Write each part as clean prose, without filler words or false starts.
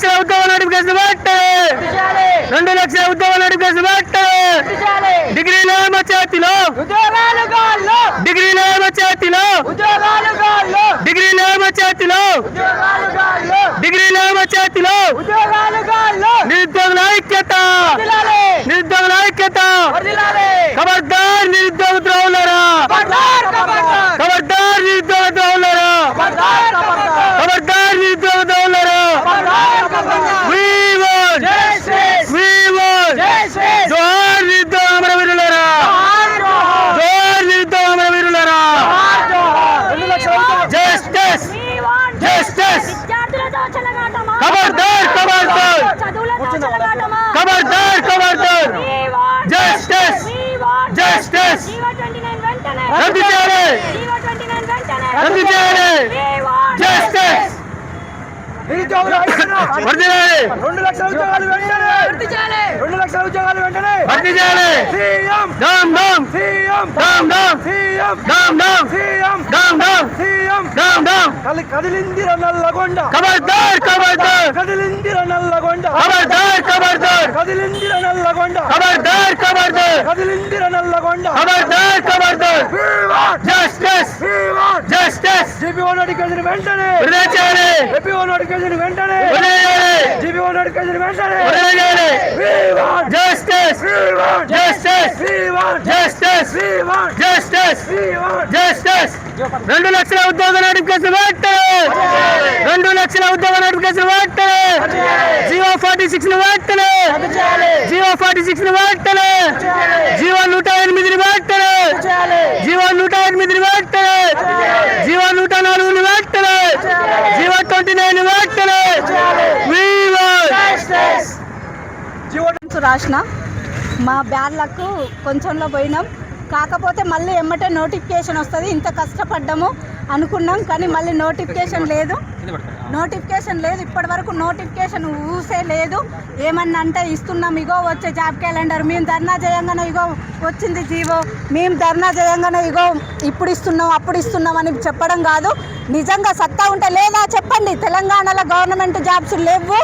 లక్షల ఉద్యోగ నోటిఫికేషన్ పెట్టే 2 లక్షల ఉద్యోగ నోటిఫికేషన్ పెట్టే డిగ్రీలో ఏమో చేతిలో డిగ్రీలో ఏమో చేతిలో డిగ్రీలో ఏమో చేతిలో డిగ్రీలో ఏమో చేతిలో నిరుద్యోగుల ఐక్యత నిరుద్యోగుల ఐక్యత ఖబర్దార్ నిరుద్యోగ ద్రోహులారా ఖబర్దార్ నిరుద్యోగ ద్రోహులారా ఖబర్దార్ నిరుద్యోగ ద్రోహులారా we want జోహార్ నిరుద్యోగ అమరవీరులారా జోహార్ నిరుద్యోగ అమరవీరులారా జస్టిస్ జస్టిస్ ఖబర్దార్ ఖబర్దార్ ఖబర్దార్ ఖబర్దార్ జస్టిస్ జస్టిస్ రద్దు చేయాలి రద్దు చేయాలి జస్టిస్ 2 లక్షల ఉద్యోగాలు వెంటనే 2 లక్షల ఉద్యోగాలు వెంటనే భర్తీ చేయాలి సీఎం డమ్ డమ్ సీఎం డమ్ డమ్ సీఎం డమ్ డమ్ సీఎం డమ్ డమ్ సీఎం డమ్ డమ్ కదిలింది నల్లగొండ ఖబర్దార్ ఖబర్దార్ కదిలింది నల్లగొండ ఖబర్దార్ ఖబర్దార్ కదిలింది నల్లగొండ ఖబర్దార్ ఖబర్దార్ కదిలింది నల్లగొండ ఖబర్దార్ ఖబర్దార్ జస్టిస్ జస్టిస్ జీపీఓ నోటిఫికేషన్ వెంటనే విడుదల చేయాలి జీపీఓ నోటిఫికేషన్ వెంటనే విడుదల చేయాలి జీపీఓ నోటిఫికేషన్ వెంటనే విడుదల చేయాలి justice justice justice justice justice 2 లక్షల ఉద్యోగ నోటిఫికేషన్ వెంటనే 2 లక్షల ఉద్యోగ నోటిఫికేషన్ వెంటనే జియో 46 వెంటనే జియో 46 వెంటనే జియో 108 వెంటనే జియో 108 వెంటనే జియో 104 వెంటనే జియో 29 వెంటనే రాసిన మా బ్యాడ్లకు కొంచెంలో పోయినాం. కాకపోతే మళ్ళీ ఎమ్మటే నోటిఫికేషన్ వస్తుంది. ఇంత కష్టపడ్డాము అనుకున్నాం కానీ మళ్ళీ నోటిఫికేషన్ లేదు ఇప్పటి వరకు నోటిఫికేషన్ ఊసే లేదు. ఏమన్నా అంటే ఇస్తున్నాం, ఇగో వచ్చే జాబ్ క్యాలెండర్, మేము ధర్నా చేయంగానే ఇగో వచ్చింది జీవో, మేము ధర్నా చేయంగానే ఇగో ఇప్పుడు ఇస్తున్నాం అప్పుడు ఇస్తున్నాం అని చెప్పడం కాదు. నిజంగా సత్తా ఉంటే లేదా చెప్పండి, తెలంగాణలో గవర్నమెంట్ జాబ్స్ లేవు,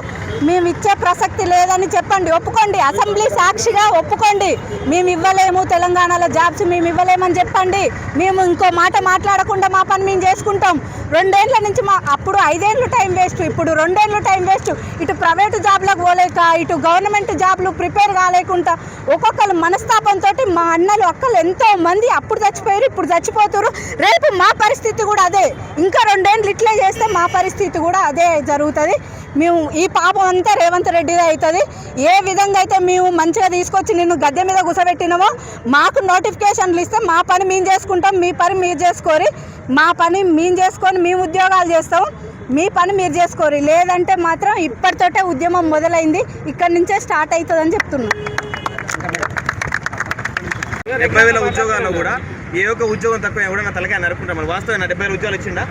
మేము ఇచ్చే ప్రసక్తి లేదని చెప్పండి, ఒప్పుకోండి, అసెంబ్లీ సాక్షిగా ఒప్పుకోండి. మేము ఇవ్వలేము తెలంగాణలో జాబ్స్, మేము ఇవ్వలేమని చెప్పండి. మేము ఇంకో మాట మాట్లాడకుండా మా పని మేము చేసుకుంటాం. 2 ఏళ్ల నుంచి అప్పుడు 5 ఏళ్ళు టైం వేస్ట్, ఇప్పుడు 2 ఏళ్ళు టైం వేస్ట్. ఇటు ప్రైవేటు జాబ్లకు పోలేక ఇటు గవర్నమెంట్ జాబ్లు ప్రిపేర్ కాలేకుండా ఒక్కొక్కరు మనస్తాపంతో మా అన్నలు అక్కలు ఎంతో మంది అప్పుడు చచ్చిపోయారు, ఇప్పుడు చచ్చిపోతారు. రేపు మా పరిస్థితి కూడా అదే. ఇంకా 2 ఏళ్ళు ఇట్లే చేస్తే మా పరిస్థితి కూడా అదే జరుగుతుంది. మేము ఈ పాపం అంతా రేవంత్ రెడ్డిదే అవుతుంది. ఏ విధంగా అయితే మేము మంచిగా తీసుకొచ్చి నిన్ను గద్దె మీద కూర్చోబెట్టినామో మాకు నోటిఫికేషన్లు ఇస్తే మా పని మేము చేసుకుంటాం, మీ పని మీరు చేసుకోరి, మా పని మేము చేసుకొని మేము ఉద్యోగాలు చేస్తాం, మీ పని మీరు చేసుకోరి. లేదంటే మాత్రం ఇప్పటితోటే ఉద్యమం మొదలైంది, ఇక్కడి నుంచే స్టార్ట్ అవుతుందని చెప్తున్నాం. 70,000 ఉద్యోగాల్లో కూడా ఏ ఒక్క ఉద్యోగం తక్కువ ఎవడన్నా తలకాయ నరుకుంటాం. మరి వాస్తవం 70,000 ఉద్యోగాలు ఇచ్చిందా?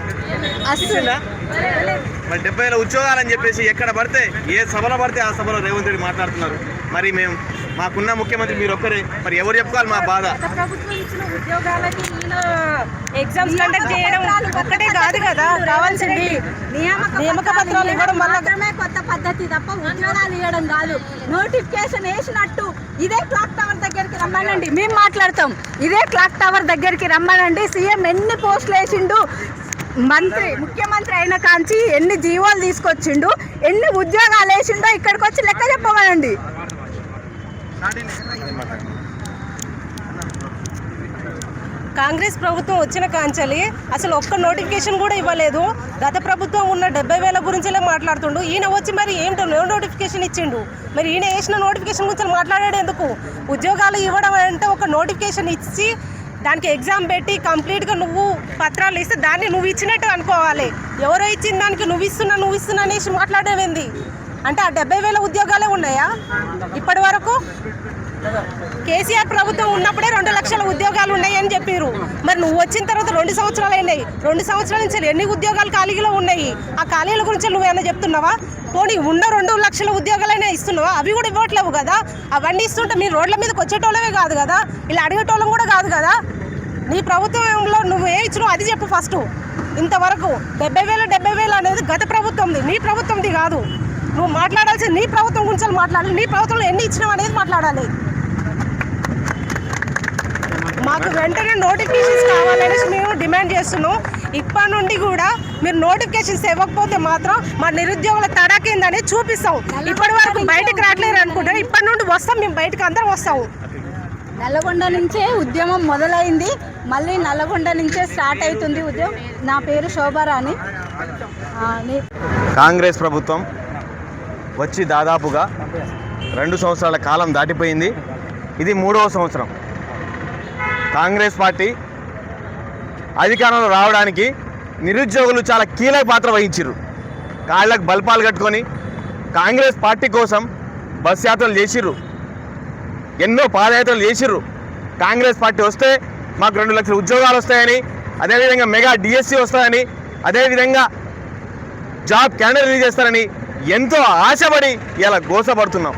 మరి 70,000 ఉద్యోగాలు అని చెప్పేసి ఎక్కడ పడితే ఏ సభలో పడితే ఆ సభలో రేవంత్ రెడ్డి మాట్లాడుతున్నారు. మరి మేము మాకున్న ముఖ్యమంత్రి మీరు ఒక్కరే, మరి ఎవరు చెప్పుకోవాలి మా బాధ? ప్రభుత్వం ఇచ్చిన ఉద్యోగాలకి ఎగ్జామ్స్ కండక్ట్ చేయడం ఒక్కటే కాదు కదా కావాల్సింది, నియామక పత్రాలు ఇవ్వడం మాత్రమే కొత్త పద్ధతి తప్ప ఉద్యోగాలు ఇవ్వడం కాదు. నోటిఫికేషన్ వేసినట్టు ఇదే క్లాక్ టవర్ దగ్గరికి రమ్మనండి, మేము మాట్లాడతాం. ఇదే క్లాక్ టవర్ దగ్గరికి రమ్మనండి. సీఎం ఎన్ని పోస్టులు వేసిండు, ముఖ్యమంత్రి అయిన కాంచి ఎన్ని జీవోలు తీసుకొచ్చిండు, ఎన్ని ఉద్యోగాలు వేసిండో ఇక్కడికి వచ్చి లెక్క చెప్పమనండి. కాంగ్రెస్ ప్రభుత్వం వచ్చిన కాంచలి అసలు ఒక్క నోటిఫికేషన్ కూడా ఇవ్వలేదు. గత ప్రభుత్వం ఉన్న 70,000 గురించిలే మాట్లాడుతుండు. ఈయన వచ్చి మరి ఏమిటో నోటిఫికేషన్ ఇచ్చిండు, మరి ఈయన వేసిన నోటిఫికేషన్ గురించి మాట్లాడాడు ఎందుకు? ఉద్యోగాలు ఇవ్వడం అంటే ఒక నోటిఫికేషన్ ఇచ్చి దానికి ఎగ్జామ్ పెట్టి కంప్లీట్గా నువ్వు పత్రాలు ఇస్తే దాన్ని నువ్వు ఇచ్చినట్టు అనుకోవాలి. ఎవరో ఇచ్చిన దానికి నువ్వు ఇస్తున్నా అనేసి మాట్లాడేవింది అంటే ఆ 70,000 ఉద్యోగాలే ఉన్నాయా ఇప్పటి వరకు? కేసీఆర్ ప్రభుత్వం ఉన్నప్పుడే 2 లక్షల ఉద్యోగాలు ఉన్నాయని చెప్పారు. మరి నువ్వు వచ్చిన తర్వాత 2 సంవత్సరాలు అయినాయి. 2 సంవత్సరాల నుంచి ఎన్ని ఉద్యోగాలు ఖాళీలో ఉన్నాయి? ఆ ఖాళీల గురించి నువ్వేమైనా చెప్తున్నావా? పోనీ ఉన్న 2 లక్షల ఉద్యోగాలైనా ఇస్తున్నావా? అవి కూడా ఇవ్వట్లేవు కదా. అవన్నీ ఇస్తుంటే మీరు రోడ్ల మీదకి వచ్చేటోళ్ళమే కాదు కదా, ఇలా అడిగేటోళ్ళం కూడా కాదు కదా. నీ ప్రభుత్వంలో నువ్వు ఏ ఇచ్చినావు అది చెప్పు ఫస్ట్. ఇంతవరకు 70,000 అనేది గత ప్రభుత్వంది, నీ ప్రభుత్వంది కాదు. నువ్వు మాట్లాడాల్సింది నీ ప్రభుత్వం గురించి మాట్లాడాలి, నీ ప్రభుత్వంలో ఎన్ని ఇచ్చినావు అనేది మాట్లాడాలి. మాకు వెంటనే నోటిఫికేషన్స్ కావాలనేసి మేము డిమాండ్ చేస్తున్నాం. ఇప్పటి నుండి కూడా మీరు నోటిఫికేషన్స్ ఇవ్వకపోతే మాత్రం మా నిరుద్యోగుల తడాకిందని చూపిస్తాం. ఇప్పటి వరకు బయటకు రావట్లేదు అనుకుంటారు, ఇప్పటి నుండి వస్తాం, మేము బయటకు అందరం వస్తాము. నల్లగొండ నుంచే ఉద్యమం మొదలైంది, మళ్ళీ నల్లగొండ నుంచే స్టార్ట్ అవుతుంది ఉద్యమం. నా పేరు శోభారాణి. కాంగ్రెస్ ప్రభుత్వం వచ్చి దాదాపుగా 2 సంవత్సరాల కాలం దాటిపోయింది. ఇది 3వ సంవత్సరం. కాంగ్రెస్ పార్టీ అధికారంలో రావడానికి నిరుద్యోగులు చాలా కీలక పాత్ర వహించారు. కాళ్ళకు బల్పాలు కట్టుకొని కాంగ్రెస్ పార్టీ కోసం బస్ యాత్రలు చేసిర్రు, ఎన్నో పాదయాత్రలు చేసిర్రు. కాంగ్రెస్ పార్టీ వస్తే మాకు 2 లక్షల ఉద్యోగాలు వస్తాయని, అదేవిధంగా మెగా డిఎస్సి వస్తాయని, అదేవిధంగా జాబ్ క్యాలెండర్ రిలీజ్ చేస్తారని ఎంతో ఆశపడి ఇలా గోసపడుతున్నాం.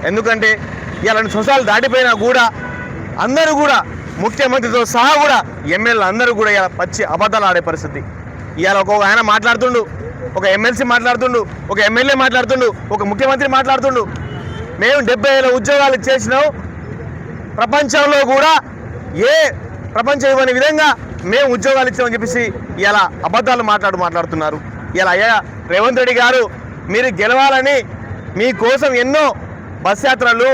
ఎందుకంటే ఇలా 2 సంవత్సరాలు దాటిపోయినా కూడా అందరూ కూడా ముఖ్యమంత్రితో సహా కూడా ఎమ్మెల్యేలు అందరూ కూడా ఇలా పచ్చి అబద్ధాలు ఆడే పరిస్థితి. ఇవాళ ఒక్కొక్క ఆయన మాట్లాడుతుండు, ఒక ఎమ్మెల్సీ మాట్లాడుతుండు, ఒక ఎమ్మెల్యే మాట్లాడుతుండు, ఒక ముఖ్యమంత్రి మాట్లాడుతుండు. మేము 70,000 ఉద్యోగాలు ఇచ్చేసినాం, ప్రపంచంలో కూడా ఏ ప్రపంచం ఇవ్వని విధంగా మేము ఉద్యోగాలు ఇచ్చామని చెప్పేసి ఇలా అబద్ధాలు మాట్లాడుతున్నారు. ఇలా అయ్యా రేవంత్ రెడ్డి గారు, మీరు గెలవాలని మీకోసం ఎన్నో బస్ యాత్రలు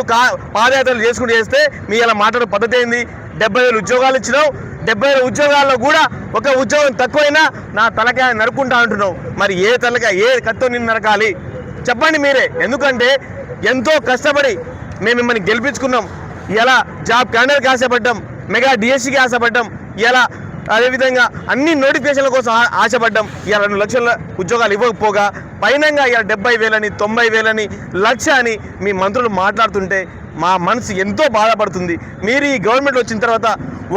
పాదయాత్రలు చేసుకుంటూ చేస్తే మీ ఇలా మాట్లాడే పద్ధతి ఏంది? 70,000 ఉద్యోగాలు ఇచ్చినావు, 70,000 ఉద్యోగాల్లో కూడా ఒక ఉద్యోగం తక్కువైనా నా తలకాయ నరుకుంటా అంటున్నావు. మరి ఏ తలకాయ, ఏ కత్తో నిన్ను నరకాలి చెప్పండి మీరే. ఎందుకంటే ఎంతో కష్టపడి మేము మిమ్మల్ని గెలిపించుకున్నాం. ఇలా జాబ్ క్యాలెండర్కి ఆశపడ్డాం, మెగా డిఎస్సికి ఆశపడ్డాం, ఇలా అదేవిధంగా అన్ని నోటిఫికేషన్ల కోసం ఆశపడ్డాం. ఇలా 2 లక్షల ఉద్యోగాలు ఇవ్వకపోగా పైనంగా ఇలా 70,000 90,000 లక్ష అని మీ మంత్రులు మాట్లాడుతుంటే మా మనసు ఎంతో బాధపడుతుంది. మీరు ఈ గవర్నమెంట్ వచ్చిన తర్వాత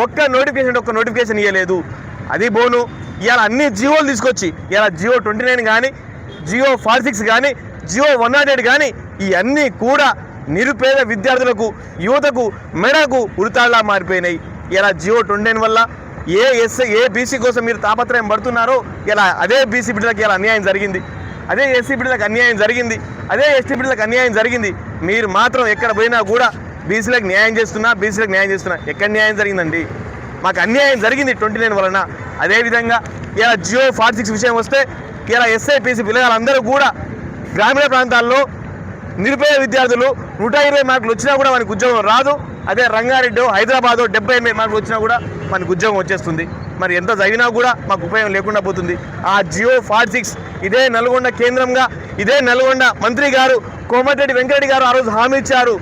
ఒక్క నోటిఫికేషన్ ఇవ్వలేదు. అది బోను ఇలా అన్ని జియోలు తీసుకొచ్చి ఇలా జియో 29 కానీ, జియో 46 కానీ, జియో 108 కానీ ఇవన్నీ కూడా నిరుపేద విద్యార్థులకు, యువతకు మెడకు ఉరితాళ్లా మారిపోయినాయి. ఇలా జియో 29 వల్ల ఏ బీసీ కోసం మీరు తాపత్రయం పడుతున్నారో ఇలా అదే బీసీ బిడ్డలకు ఇలా అన్యాయం జరిగింది, అదే ఎస్సీ బిడ్డలకు అన్యాయం జరిగింది, అదే ఎస్టీ బిడ్డలకు అన్యాయం జరిగింది. మీరు మాత్రం ఎక్కడ పోయినా కూడా బీసీలకు న్యాయం చేస్తున్నా. ఎక్కడ న్యాయం జరిగిందండి? మాకు అన్యాయం జరిగింది 29 వలన. అదేవిధంగా ఇలా జియో 46 విషయం వస్తే ఇలా ఎస్ఐపీసీ పిల్లలందరూ కూడా గ్రామీణ ప్రాంతాల్లో నిరుపేద విద్యార్థులు 120 మార్కులు వచ్చినా కూడా మనకు ఉద్యోగం రాదు. అదే రంగారెడ్డి, హైదరాబాద్ 78 మార్కులు వచ్చినా కూడా మనకు ఉద్యోగం వచ్చేస్తుంది. మరి ఎంత చదివినా కూడా మాకు ఉపయోగం లేకుండా పోతుంది. ఆ జియో 46 ఇదే నల్గొండ కేంద్రంగా, ఇదే నల్గొండ మంత్రి గారు కోమటిరెడ్డి వెంకటరెడ్డి గారు ఆ రోజు హామీ ఇచ్చారు.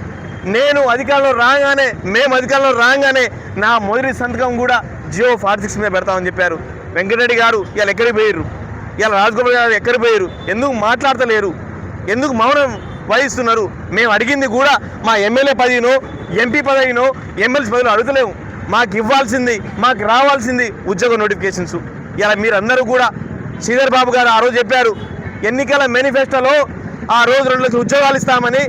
మేము అధికారంలో రాగానే నా మొదటి సంతకం కూడా జియో 46 మీద పెడతామని చెప్పారు. వెంకటరెడ్డి గారు ఇలా ఎక్కడికి పోయారు? ఇలా రాజగోపాల్ గారు ఎక్కడికి పోయారు? ఎందుకు మాట్లాడతలేరు? ఎందుకు మౌనం వహిస్తున్నారు? మేము అడిగింది కూడా మా ఎమ్మెల్యే పదవినో, ఎంపీ పదవినో, ఎమ్మెల్సీ పదవిలో అడుగుతలేము. మాకు ఇవ్వాల్సింది, మాకు రావాల్సింది ఉద్యోగ నోటిఫికేషన్స్. ఇలా మీరందరూ కూడా శ్రీధర్ బాబు గారు ఆ రోజు చెప్పారు, ఎన్నికల మేనిఫెస్టోలో ఆ రోజు 2 లక్షల ఉద్యోగాలు ఇస్తామని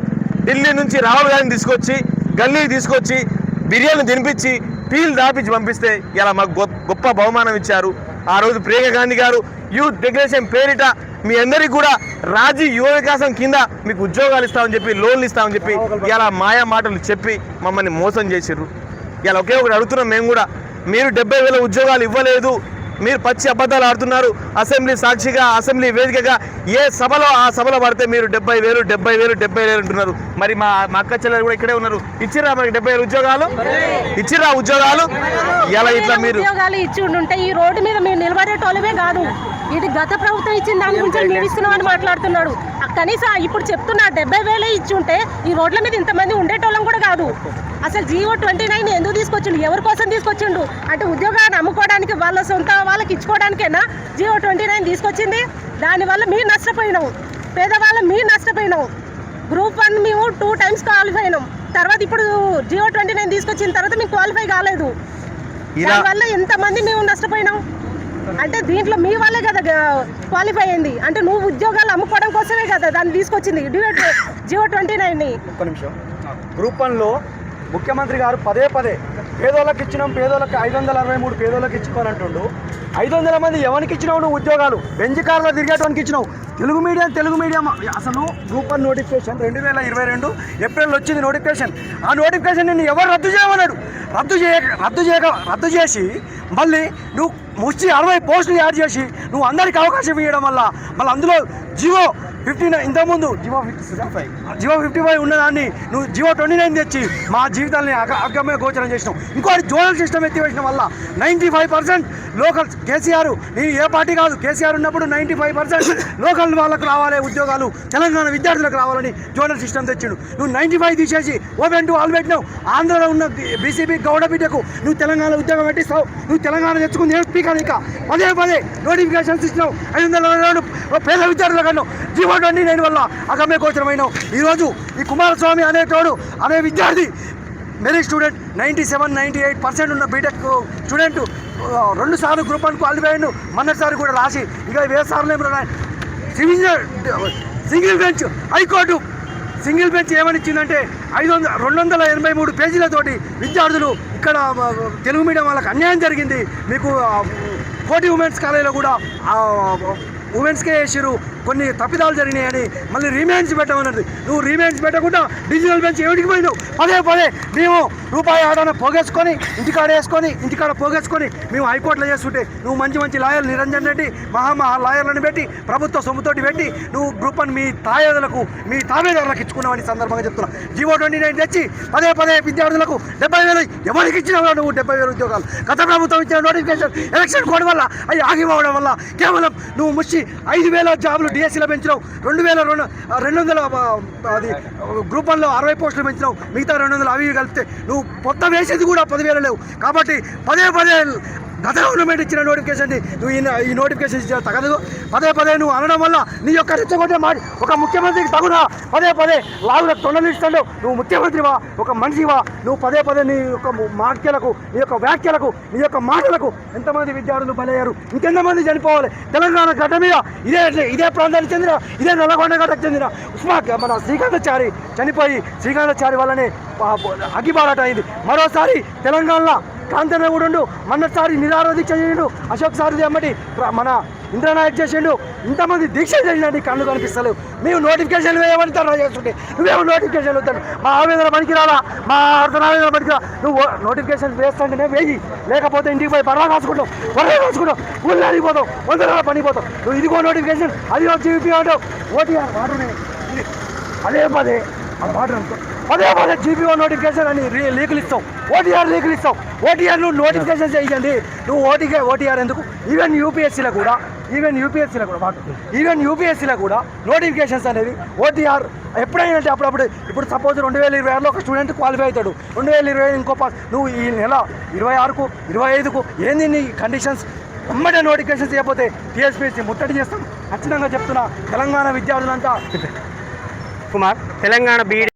ఢిల్లీ నుంచి రాహుల్ గాంధీని తీసుకొచ్చి, గల్లీకి తీసుకొచ్చి, బిర్యానీ తినిపించి, పీల్ దాపించి పంపిస్తే ఇలా మాకు గొప్ప బహుమానం ఇచ్చారు. ఆ రోజు ప్రియాంక గాంధీ గారు యూత్ డెక్లరేషన్ పేరిట మీ అందరికీ కూడా రాజీవ్ యువ వికాసం కింద మీకు ఉద్యోగాలు ఇస్తామని చెప్పి, లోన్లు ఇస్తామని చెప్పి ఇలా మాయా మాటలు చెప్పి మమ్మల్ని మోసం చేసిర్రు. ఇలా ఒకే ఒకటి అడుగుతున్నాం మేము కూడా, మీరు 70,000 ఉద్యోగాలు ఇవ్వలేదు, మీరు పచ్చి అబద్ధాలు ఆడుతున్నారు. అసెంబ్లీ సాక్షిగా, అసెంబ్లీ వేదికగా ఏ సభలో ఆ సభలో పడితే మీరు 70,000 అంటున్నారు. మరి మా అక్క చెల్లెలు కూడా ఇక్కడే ఉన్నారు. ఇచ్చిరా మనకి 70,000 ఉద్యోగాలు? ఇచ్చిరా ఉద్యోగాలు? ఎలా ఇట్లా మీరు ఉద్యోగాలు ఇచ్చి ఉంటే ఈ రోడ్డు మీద మేము నిలబడేటోళ్ళమే కాదు. ఇది గత ప్రభుత్వం ఇచ్చిన దాని గురించి మేము ఇస్తున్నామని మాట్లాడుతున్నాడు. కనీసం ఇప్పుడు చెప్తున్నా 70,000 ఇచ్చి ఉంటే ఈ రోడ్ల మీద ఇంతమంది ఉండేటోళ్ళం కూడా కాదు. అసలు జియో 29 ఎందుకు తీసుకొచ్చిండు? ఎవరి కోసం తీసుకొచ్చిండు? అంటే ఉద్యోగాన్ని అమ్ముకోవడానికి, వాళ్ళ సొంత వాళ్ళకి ఇచ్చుకోవడానికైనా జియో 29 తీసుకొచ్చింది. దానివల్ల మీరు నష్టపోయినాం, పేదవాళ్ళం మీరు నష్టపోయినాం. గ్రూప్ 1 మేము 2 టైమ్స్ క్వాలిఫై అయినాం. తర్వాత ఇప్పుడు జియో 29 తీసుకొచ్చిన తర్వాత మేము క్వాలిఫై కాలేదు. దానివల్ల ఎంతమంది మేము నష్టపోయినాం. అంటే దీంట్లో మీ వాళ్ళే కదా క్వాలిఫై అయింది. అంటే నువ్వు ఉద్యోగాలు అమ్ముకోవడం కోసమే కదా దాన్ని తీసుకొచ్చింది జియో 29ని. ఒక్క నిమిషం. గ్రూప్ 1లో ముఖ్యమంత్రి గారు పదే పేదోళ్ళకి ఇచ్చినాం, పేదోళ్ళకి 563 పేదోళ్ళకి ఇచ్చుకోనంటుండు. 500 మంది ఎవరికి ఇచ్చినావు నువ్వు ఉద్యోగాలు? బెంచ్ కార్లో తిరిగేటానికి ఇచ్చినావు. తెలుగు మీడియం అసలు గ్రూప్ 1 నోటిఫికేషన్ 2022 ఏప్రిల్ వచ్చింది నోటిఫికేషన్. ఆ నోటిఫికేషన్ నిన్ను ఎవరు రద్దు చేయమన్నాడు? రద్దు చేసి మళ్ళీ నువ్వు 60 పోస్టులు యాడ్ చేసి నువ్వు అందరికి అవకాశం ఇవ్వడం వల్ల మళ్ళీ అందులో జియో 59 ఇంతకుముందు జియో 55 ఉన్నదాన్ని నువ్వు జియో 29 తెచ్చి మా జీవితాన్ని అగమ్య గోచరం చేసినావు. ఇంకోటి జోనల్ సిస్టమ్ ఎత్తివేసిన వల్ల 95% లోకల్ కేసీఆర్, నీ ఏ పార్టీ కాదు, కేసీఆర్ ఉన్నప్పుడు 95% లోకల్ వాళ్ళకు రావాలి ఉద్యోగాలు, తెలంగాణ విద్యార్థులకు రావాలని జోనల్ సిస్టమ్ తెచ్చిండు. నువ్వు 95 తీసేసి ఓపెన్ టు ఆల్ పెట్టినావు. ఆంధ్రలో ఉన్న బీసీబీ గౌడ బిడ్డకు నువ్వు తెలంగాణ ఉద్యోగం పెట్టిస్తావు. నువ్వు తెలంగాణ తెచ్చుకుంది ఏం స్పీకర్ ఇంకా పదే నోటిఫికేషన్స్ ఇచ్చినావు. 500 పేద విద్యార్థులకు అన్నావు. జియో 29 వల్ల అగమ్య గోచరమైనావు. ఈరోజు ఈ కుమారస్వామి అనే విద్యార్థి మెరిట్ స్టూడెంట్ 97-98% ఉన్న బీటెక్ స్టూడెంట్ 2 సార్లు గ్రూప్ 1 క్వాలిఫై అయ్యాడు. మొన్నటిసారి కూడా రాసి ఇక 1000 సార్లు single bench high court single bench ఏమని ఇచ్చిందంటే 283 పేజీలతోటి విద్యార్థులు ఇక్కడ తెలుగు మీడియం వాళ్ళకి అన్యాయం జరిగింది. మీకు కోటి ఉమెన్స్ కాలేజీలో కూడా ఉమెన్స్కే వేసారు, కొన్ని తప్పిదాలు జరిగినాయని మళ్ళీ రీమెయిన్స్ పెట్టమన్నది. నువ్వు రీమెయిన్స్ పెట్టకుండా డిజిటల్ బెంచ్ ఎవరికి పోయినావు? పదే మేము రూపాయి ఆడాన పోగేసుకొని ఇంటికాడ పోగేసుకొని మేము హైకోర్టులో చేస్తుంటే నువ్వు మంచి లాయర్లు నిరంజన్ రెడ్డి మహా లాయర్లను పెట్టి ప్రభుత్వ సొమ్ముతోటి పెట్టి నువ్వు గ్రూప్ 1 మీ తాబేదారులకు ఇచ్చుకున్నావని సందర్భంగా చెప్తున్నా. జియో 29 తెచ్చి పదే విద్యార్థులకు 70,000 ఎవరికి ఇచ్చినావు? నువ్వు 70,000 ఉద్యోగాలు గత ప్రభుత్వం ఇచ్చిన నోటిఫికేషన్ ఎలక్షన్ కోడ్ వల్ల అవి ఆగిపోవడం వల్ల కేవలం నువ్వు 5,000 జాబులు డిఎస్సీలో పెంచినావు. 2,200 అది గ్రూప్ 1లో 60 పోస్టులు పెంచినావు. మిగతా 200 అవి కలిపితే నువ్వు మొత్తం వేసేది కూడా 10,000 లేవు. కాబట్టి పదే గత గవర్నమెంట్ ఇచ్చిన నోటిఫికేషన్ నువ్వు ఈ నోటిఫికేషన్ ఇచ్చిన తగదు. పదే నువ్వు అనడం వల్ల నీ యొక్క రెచ్చగొట్టే మాట ఒక ముఖ్యమంత్రికి తగునా? పదే లాగులకు తొండలు ఇస్తాడు. నువ్వు ముఖ్యమంత్రివా? ఒక మనిషివా? నువ్వు పదే నీ యొక్క వ్యాఖ్యలకు నీ యొక్క మాటలకు ఎంతమంది విద్యార్థులు బలయ్యారు, ఇంకెంతమంది చనిపోవాలి? తెలంగాణ గడ్డ మీద ఇదే ప్రాంతానికి చెందిన ఇదే నల్లగొండ గడ్డకు చెందిన మన శ్రీకాంతాచారి చనిపోయి శ్రీకాంతాచారి వల్లనే అగ్గిబారాట అయింది. మరోసారి తెలంగాణలో కాంతనే కూడా ఉండు. మొన్నసారి నిరాహార దీక్ష చేసిండు అశోక్ సారథి అమ్మటి మన ఇంద్రనాయక్ చేసిండు. ఇంతమంది దీక్ష చేసినట్టు కళ్ళు కనిపిస్తలేవు. మేము నోటిఫికేషన్ వేయమంటారు చేస్తుంటే నువ్వేమో నోటిఫికేషన్ వద్దాను. మా ఆవేదన పనికిరాలా, మా అర్ధనావేదన పనికిరా. నువ్వు నోటిఫికేషన్ వేస్తుంటేనే వేయి, లేకపోతే ఇంటికి పోయి బర్రా కాసుకుంటావు, ఊళ్ళో అడిగిపోతావు, 100 పనిపోతావు. నువ్వు ఇదిగో నోటిఫికేషన్, అది జీపీ అంటావు. ఓటీఆర్ వాటనే పదే ఆ వాటర్ అనుకో పదే జీపీఓ నోటిఫికేషన్ అని లీకులు ఇస్తావు, ఓటీఆర్ లీకులు ఇస్తావు. ఓటీఆర్ నువ్వు నోటిఫికేషన్ చేయండి. నువ్వు ఓటీఆర్ ఎందుకు? ఈవెన్ యూపీఎస్సీలో కూడా నోటిఫికేషన్స్ అనేది ఓటీఆర్ ఎప్పుడైనా అంటే అప్పుడప్పుడు. ఇప్పుడు సపోజ్ 2026లో ఒక స్టూడెంట్ క్వాలిఫై అవుతాడు, 2025 ఇంకో నువ్వు ఈ నెల 26కు 25కు ఏంది నీ కండిషన్స్? వెంబడే నోటిఫికేషన్ చేయకపోతే టీఎస్పీఎస్సీ ముట్టడి చేస్తాం. ఖచ్చితంగా చెప్తున్నా. తెలంగాణ విద్యార్థులంతా కుమార్ తెలంగాణ బీఈడీ